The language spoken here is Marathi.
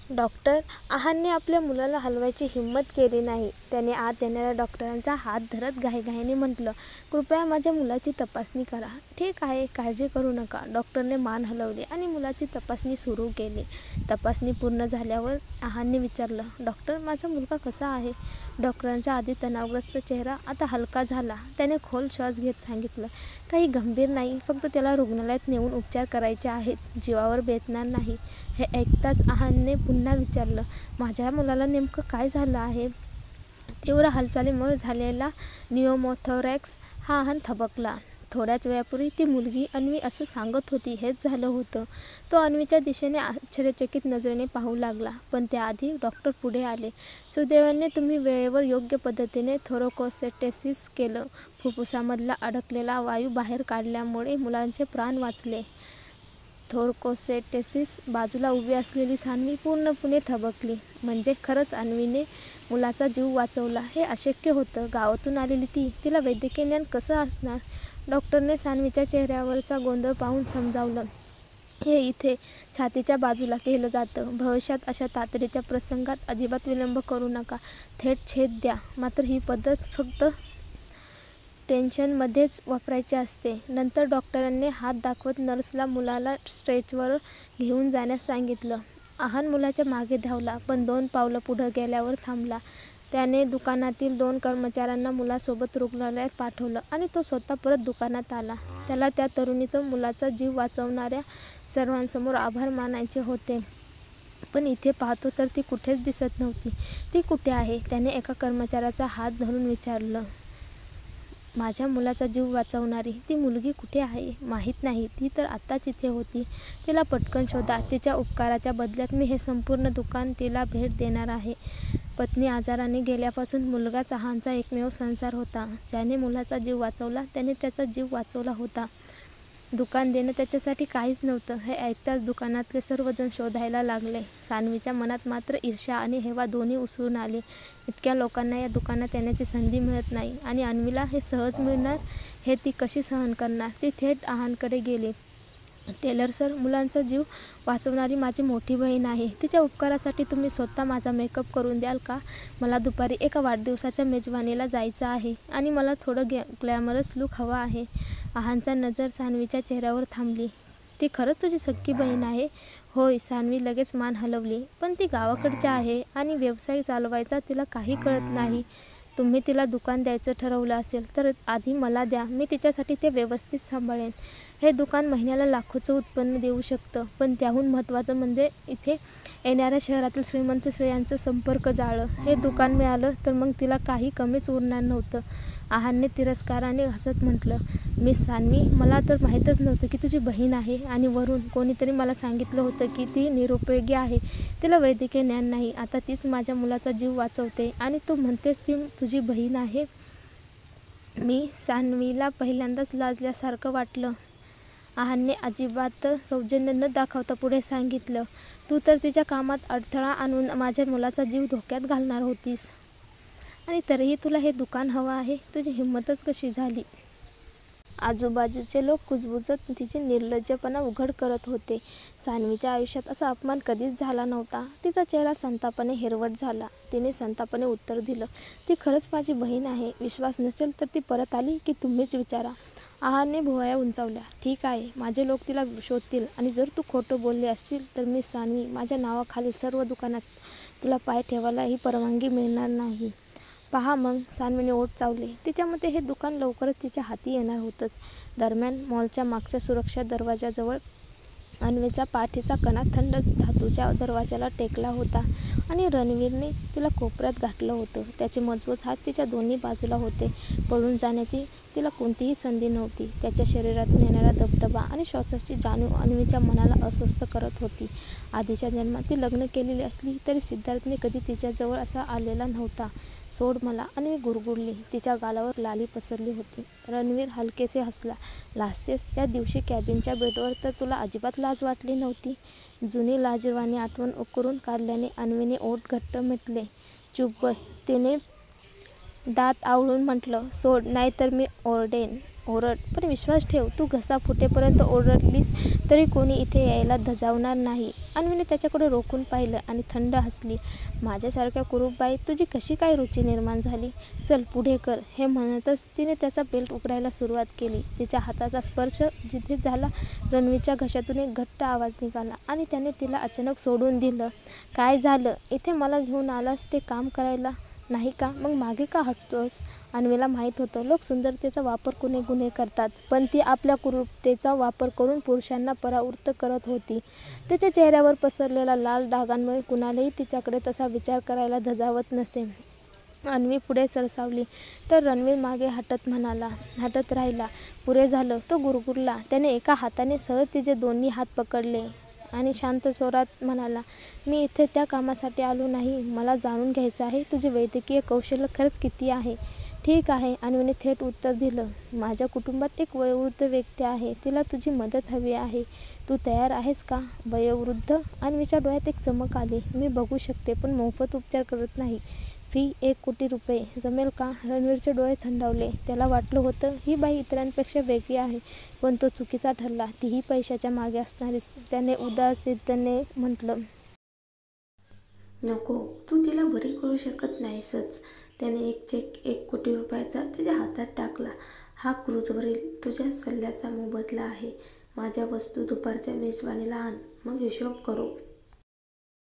डॉक्टर आहानने आपल्या मुलाला हलवायची हिंमत केली नाही. त्याने आत येणाऱ्या डॉक्टरांचा हात धरत घाईघाईने म्हटलं, कृपया माझ्या मुलाची तपासणी करा. ठीक आहे, काळजी करू नका. डॉक्टरने मान हलवली आणि मुलाची तपासणी सुरू केली. तपासणी पूर्ण झाल्यावर आहानने विचारलं, डॉक्टर, माझा मुलगा कसा आहे? डॉक्टरांचा आधी तणावग्रस्त चेहरा आता हलका झाला. त्याने खोल श्वास घेत सांगितलं, काही गंभीर नाही, फक्त त्याला रुग्णालयात नेऊन उपचार करायचे आहेत. जीवावर बेतणार नाही. हे ऐकताच आहानने पुन्हा विचारलं, माझ्या मुलाला नेमकं काय झालं आहे? तीव्र हालचालीमुळे झालेला न्यूमोथोरॅक्स. हा आहान थबकला. थोड्याच वेळापूर्वी ती मुलगी अन्वी असं सांगत होती, हेच झालं होतं. तो अन्वीच्या दिशेने आश्चर्यचकित नजरेने पाहू लागला. पण त्याआधी डॉक्टर पुढे आले. सुदैवाने तुम्ही वेळेवर योग्य पद्धतीने थोरॅकोसेटेसिस केलं. फुफ्फुसामधला अडकलेला वायू बाहेर काढल्यामुळे मुलाचे प्राण वाचले. थोरॅकोसेटेसिस. बाजूला उभी असलेली सान्वी पूर्णपणे थबकली. म्हणजे खरंच अन्वीने मुलाचा जीव वाचवला. हे अशक्य होतं. गावातून आलेली ती, तिला वैद्यकीय ज्ञान कसं असणार? डॉक्टरने सान्वीच्या चेहऱ्यावरचा गोंधळ पाहून समजावलं, हे इथे छातीच्या बाजूला केलं जातं. भविष्यात अशा तातडीच्या प्रसंगात अजिबात विलंब करू नका. थेट छेद द्या. मात्र ही पद्धत फक्त टेन्शनमध्येच वापरायची असते. नंतर डॉक्टरांनी हात दाखवत नर्सला मुलाला स्ट्रेचरवर घेऊन जाण्यास सांगितलं. आहान मुलाच्या मागे धावला, पण 2 पावलं पुढे गेल्यावर थांबला. त्याने दुकानातील 2 कर्मचाऱ्यांना मुलासोबत रुग्णालयात पाठवलं आणि तो स्वतः परत दुकानात आला. त्याला त्या तरुणीचं मुलाचा जीव वाचवणाऱ्या सर्वांसमोर आभार मानायचे होते. पण इथे पाहतो तर ती कुठेच दिसत नव्हती. ती कुठे आहे? त्याने एका कर्मचाऱ्याचा हात धरून विचारलं. माझ्या मुलाचा जीव वाचवणारी ती मुलगी कुठे आहे? माहीत नाही. ती तर आत्ताच इथे होती. तिला पटकन शोधा. तिच्या उपकाराच्या बदल्यात मी हे संपूर्ण दुकान तिला भेट देणार आहे. पत्नी आजाराने गेल्यापासून मुलगाच आहानचा एकमेव संसार होता. ज्याने मुलाचा जीव वाचवला त्याने त्याचा जीव वाचवला होता. दुकान देणं त्याच्यासाठी काहीच नव्हतं. हे ऐकताच दुकानातले सर्वजण शोधायला लागले. सान्वीच्या मनात मात्र ईर्ष्या आणि हेवा दोन्ही उसळून आले. इतक्या लोकांना या दुकानात येण्याची संधी मिळत नाही आणि अन्वीला हे सहज मिळणार, हे ती कशी सहन करणार? ती थेट आहानकडे गेली. टेलर सर, मुलांचा जीव वाचवणारी माझी मोठी बहीण आहे. तिच्या उपकारासाठी तुम्ही स्वतः माझा मेकअप करून द्याल का? मला दुपारी एका वाढदिवसाच्या मेजवानीला जायचं आहे आणि मला थोडं ग्लॅमरस लूक हवा आहे. आहानचा नजर सान्वीच्या चेहऱ्यावर थांबली. ती खरंच तुझी सख्खी बहीण आहे? होय. सान्वी लगेच मान हलवली. पण ती गावाकडची आहे आणि व्यवसाय चालवायचा तिला काही कळत नाही. तुम्ही तिला दुकान द्यायचं ठरवलं असेल तर आधी मला द्या. मी तिच्यासाठी ते व्यवस्थित सांभाळेन. हे दुकान महिन्याला लाखोचं उत्पन्न देऊ शकतं. पण त्याहून महत्त्वाचं म्हणजे इथे येणाऱ्या शहरातील श्रीमंत स्त्रियांचं संपर्क जाळं. हे दुकान मिळालं तर मग तिला काही कमीच उरणार नव्हतं. आहानने तिरस्काराने हसत म्हटलं, मिस सान्वी, मला तर माहीतच नव्हतं की तुझी बहीण आहे. आणि वरून कोणीतरी मला सांगितलं होतं की ती निरुपयोगी आहे. तिला वैद्यकीय ज्ञान नाही. आता तीच माझ्या मुलाचा जीव वाचवते आणि तू म्हणतेस ती तुझी बहीण आहे? सान्वीला पहिल्यांदाच लाजल्यासारखं वाटलं. आहानने अजिबात सौजन्य न दाखवता पुढे सांगितलं, तू तर तिच्या कामात अडथळा आणून माझ्या मुलाचा जीव धोक्यात घालणार होतीस. आणि तरीही तुला हे दुकान हवं आहे? तुझी हिंमतच कशी झाली? आजूबाजूचे लोक कुजबुजत तिची निर्लज्जपणा उघड करत होते. सान्वीच्या आयुष्यात असा अपमान कधीच झाला नव्हता. तिचा चेहरा संतापाने हिरवट झाला. तिने संतापाने उत्तर दिलं, ती खरंच माझी बहीण आहे. विश्वास नसेल तर ती परत आली की तुम्हीच विचारा. आहानने भुवया उंचावल्या. ठीक आहे, माझे लोक तिला शोधतील आणि जर तू खोटं बोलले असशील तर मिस सान्वी, माझ्या नावाखालील सर्व दुकानात तुला पाय ठेवायलाही परवानगी मिळणार नाही. पहा मग. सान्वीने ओठ चावले. तिच्या मते हे दुकान लवकरच तिच्या हाती येणार होतंच. दरम्यान मॉलच्या मागच्या सुरक्षा दरवाजाजवळ अन्वीचा पाठीचा कणा थंड धातूच्या दरवाजाला टेकला होता आणि रणवीरने तिला कोपऱ्यात गाठलं होतं. त्याचे मजबूत हात तिच्या दोन्ही बाजूला होते. पळून जाण्याची तिला कोणतीही संधी नव्हती. त्याच्या शरीरातून येणारा दबदबा आणि श्वासाची जाणीव अन्वीच्या मनाला अस्वस्थ करत होती. आधीच्या जन्मात ती लग्न केलेली असली तरी सिद्धार्थने कधी तिच्याजवळ असा आलेला नव्हता. सोड मला, अन्वी गुरगुरली. तिच्या गालावर लाली पसरली होती. रणवीर हलकेसे हसला. लाजतेस? त्या दिवशी कॅबिनच्या बेडवर तर तुला अजिबात लाज वाटली नव्हती. जुनी लाजिरवाणी आठवण उकरून काढल्याने अन्वीने ओठ घट्ट मिटले. चूप बस, तिने दात आवळून म्हटलं. सोड, नाहीतर मी ओरडेन. ओरड, पण विश्वास ठेव, तू घसा फुटेपर्यंत ओरडलीस तरी कोणी इथे यायला धजावणार नाही. अन्वीने त्याच्याकडे रोखून पाहिलं आणि थंड हसली. माझ्यासारख्या कुरूपबाई तुझी कशी काय रुची निर्माण झाली? चल पुढे कर. हे म्हणतच तिने त्याचा बेल्ट उघडायला सुरुवात केली. तिच्या हाताचा स्पर्श जिथे झाला रणवीरच्या घशातून एक घट्ट आवाज निघाला आणि त्याने तिला अचानक सोडून दिलं. काय झालं? इथे मला घेऊन आलास ते काम करायला नाही का? मग मागे का हटतोस? अन्वीला माहीत होतं लोक सुंदरतेचा वापर करून गुन्हे करतात, पण ती आपल्या कुरूपतेचा वापर करून पुरुषांना परावृत्त करत होती. तिच्या चेहऱ्यावर पसरलेल्या लाल डागांमुळे कुणालाही तिच्याकडे तसा विचार करायला धजावत नसे. अन्वी पुढे सरसावली तर रणवीर मागे हटत राहिला. पुरे झालं, तो गुरगुरला. त्याने एका हाताने सहज तिचे दोन्ही हात पकडले आणि शांत स्वरात म्हणाला, मी इथे त्या कामासाठी आलो नाही. मला जाणून घ्यायचं आहे तुझे वैद्यकीय कौशल्य खरंच किती आहे. ठीक आहे, अन्वीने थेट उत्तर दिलं. माझ्या कुटुंबात एक वयोवृद्ध व्यक्ती आहे, तिला तुझी मदत हवी आहे. तू तयार आहेस का? वयोवृद्ध? अन्वीच्या डोळ्यात एक चमक आली. मी बघू शकते, पण मोफत उपचार करत नाही. फी 1 कोटी रुपये. जमेल का? रणवीरचे डोळे थंडावले. त्याला वाटलं होतं ही बाई इतरांपेक्षा वेगळी आहे, पण तो चुकीचा ठरला. तीही पैशाच्या मागे असणारीच. त्याने उदासीनतेने म्हटलं, नको, तू तिला बरी करू शकत नाहीसच. त्याने एक चेक 1 कोटी रुपयाचा त्याच्या हातात टाकला. हा क्रूजवरील तुझ्या सल्ल्याचा मोबदला आहे. माझ्या वस्तू दुपारच्या मेजवानीला आण, मग हिशोब करू.